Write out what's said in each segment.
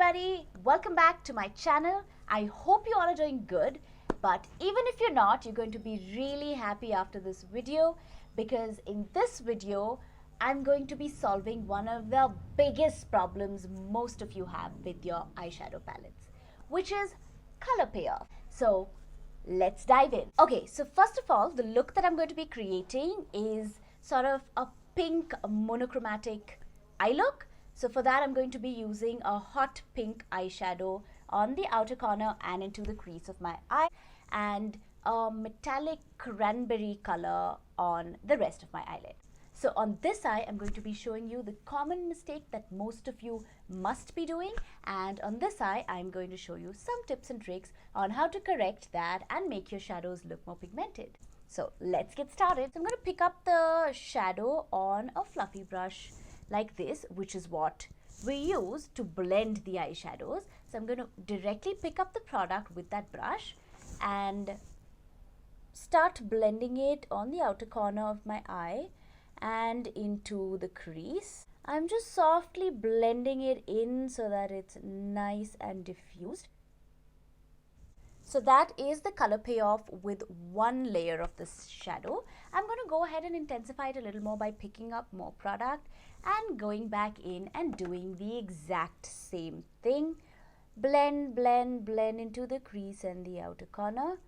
everybody, welcome back to my channel. I hope you all are doing good, but even if you're not, you're going to be really happy after this video, because in this video I'm going to be solving one of the biggest problems most of you have with your eyeshadow palettes, which is color payoff. So let's dive in. Okay, so first of all, the look that I'm going to be creating is sort of a pink monochromatic eye look. So for that, I'm going to be using a hot pink eyeshadow on the outer corner and into the crease of my eye, and a metallic cranberry color on the rest of my eyelid. So on this eye, I'm going to be showing you the common mistake that most of you must be doing, and on this eye, I'm going to show you some tips and tricks on how to correct that and make your shadows look more pigmented. So let's get started. So I'm going to pick up the shadow on a fluffy brush like this, which is what we use to blend the eyeshadows. So I'm going to directly pick up the product with that brush and start blending it on the outer corner of my eye and into the crease. I'm just softly blending it in so that it's nice and diffused. So that is the color payoff with one layer of this shadow. I'm going to go ahead and intensify it a little more by picking up more product and going back in and doing the exact same thing. Blend, blend, blend into the crease and the outer corner.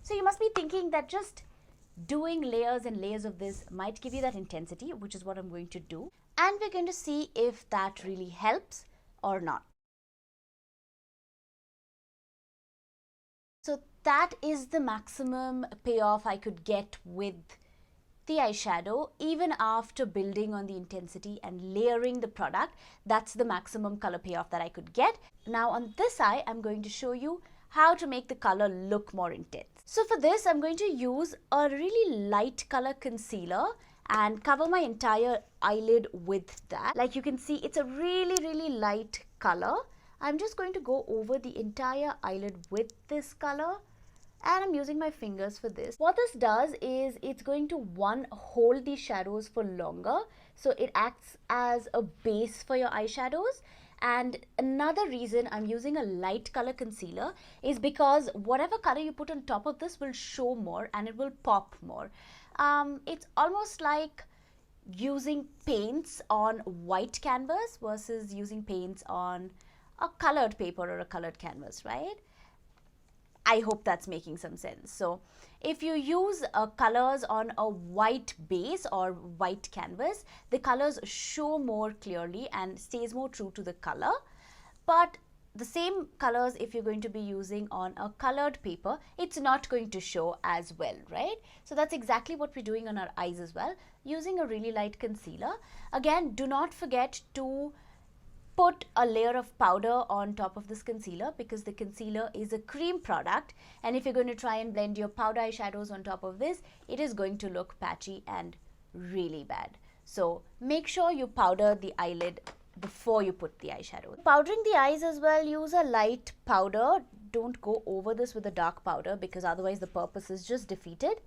So you must be thinking that just doing layers and layers of this might give you that intensity, which is what I'm going to do. And we're going to see if that really helps or not. So that is the maximum payoff I could get with the eyeshadow, even after building on the intensity and layering the product. That's the maximum color payoff that I could get. Now on this eye, I'm going to show you how to make the color look more intense. So for this, I'm going to use a really light color concealer and cover my entire eyelid with that. Like you can see, it's a really light color. I'm just going to go over the entire eyelid with this color, and I'm using my fingers for this. What this does is it's going to hold these shadows for longer, so it acts as a base for your eyeshadows. And another reason I'm using a light color concealer is because whatever color you put on top of this will show more and it will pop more. It's almost like using paints on white canvas versus using paints on a colored paper or a colored canvas, right? I hope that's making some sense. So if you use colors on a white base or white canvas, the colors show more clearly and stays more true to the color. But the same colors, if you're going to be using on a colored paper, it's not going to show as well, right? So that's exactly what we're doing on our eyes as well, using a really light concealer. Again, do not forget to put a layer of powder on top of this concealer, because the concealer is a cream product, and if you're going to try and blend your powder eyeshadows on top of this, it is going to look patchy and really bad. So make sure you powder the eyelid before you put the eyeshadow. Powdering the eyes as well, use a light powder. Don't go over this with a dark powder, because otherwise the purpose is just defeated.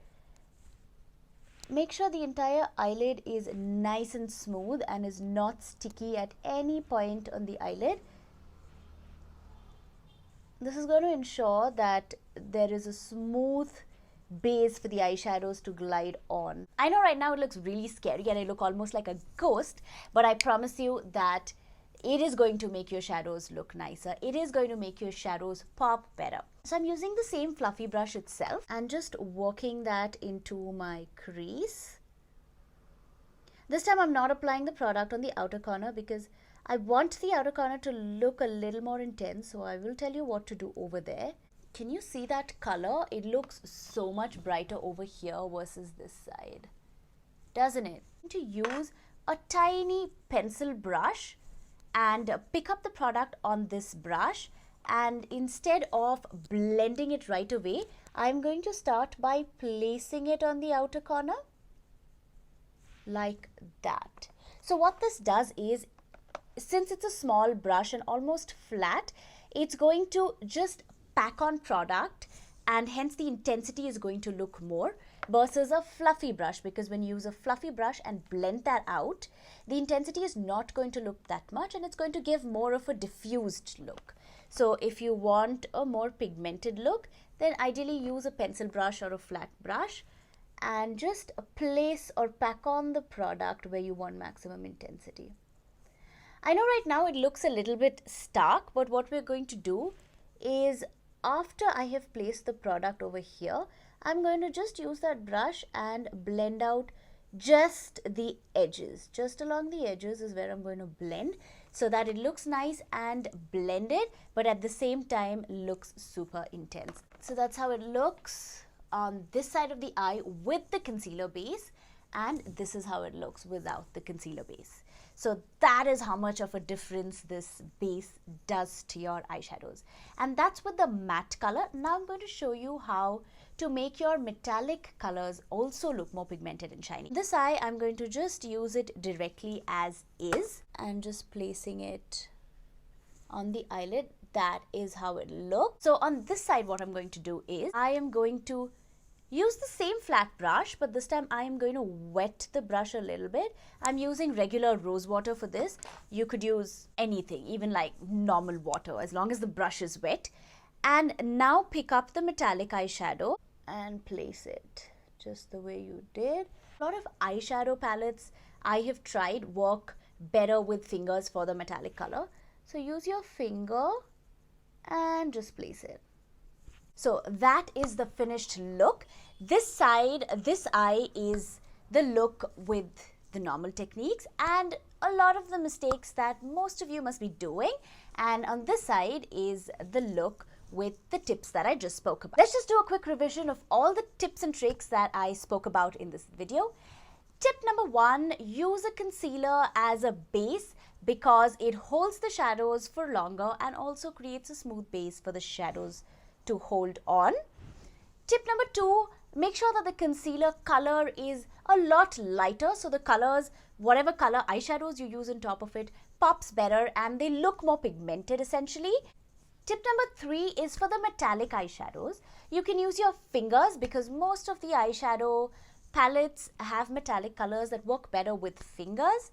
Make sure the entire eyelid is nice and smooth and is not sticky at any point on the eyelid. This is going to ensure that there is a smooth base for the eyeshadows to glide on. I know right now it looks really scary and I look almost like a ghost, but I promise you that it is going to make your shadows look nicer. It is going to make your shadows pop better. So I'm using the same fluffy brush itself and just working that into my crease. This time I'm not applying the product on the outer corner because I want the outer corner to look a little more intense, so I will tell you what to do over there. Can you see that color? It looks so much brighter over here versus this side, doesn't it? I'm going to use a tiny pencil brush and pick up the product on this brush, and instead of blending it right away, I'm going to start by placing it on the outer corner like that. So what this does is, since it's a small brush and almost flat, it's going to just pack on product, and hence the intensity is going to look more. versus a fluffy brush, because when you use a fluffy brush and blend that out, the intensity is not going to look that much and it's going to give more of a diffused look. So if you want a more pigmented look, then ideally use a pencil brush or a flat brush and just place or pack on the product where you want maximum intensity. I know right now it looks a little bit stark, but what we're going to do is, after I have placed the product over here, I'm going to just use that brush and blend out just the edges. Just along the edges is where I'm going to blend, so that it looks nice and blended, but at the same time looks super intense. So that's how it looks on this side of the eye with the concealer base, and this is how it looks without the concealer base. So that is how much of a difference this base does to your eyeshadows. And that's with the matte color. Now I'm going to show you how to make your metallic colors also look more pigmented and shiny. This eye, I'm going to just use it directly as is and just placing it on the eyelid. That is how it looks. So on this side, what I'm going to do is I am going to use the same flat brush, but this time I am going to wet the brush a little bit. I'm using regular rose water for this. You could use anything, even like normal water, as long as the brush is wet. And now pick up the metallic eyeshadow and place it just the way you did. A lot of eyeshadow palettes I have tried work better with fingers for the metallic color. So use your finger and just place it. So that is the finished look. This side, this eye is the look with the normal techniques and a lot of the mistakes that most of you must be doing. And on this side is the look with the tips that I just spoke about. Let's just do a quick revision of all the tips and tricks that I spoke about in this video. Tip number 1, use a concealer as a base because it holds the shadows for longer and also creates a smooth base for the shadows to hold on. Tip number 2, make sure that the concealer color is a lot lighter, so the colors, whatever color eyeshadows you use on top of it, pops better and they look more pigmented essentially. Tip number 3 is for the metallic eyeshadows. You can use your fingers because most of the eyeshadow palettes have metallic colors that work better with fingers.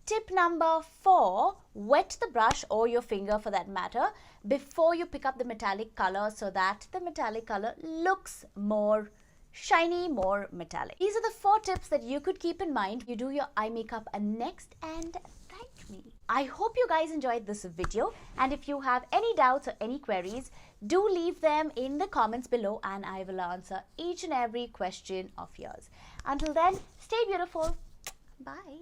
Tip number 4, wet the brush or your finger for that matter before you pick up the metallic color so that the metallic color looks more shiny, more metallic. These are the 4 tips that you could keep in mind. You do your eye makeup next and thank me. I hope you guys enjoyed this video, and if you have any doubts or any queries, do leave them in the comments below and I will answer each and every question of yours. Until then, stay beautiful. Bye.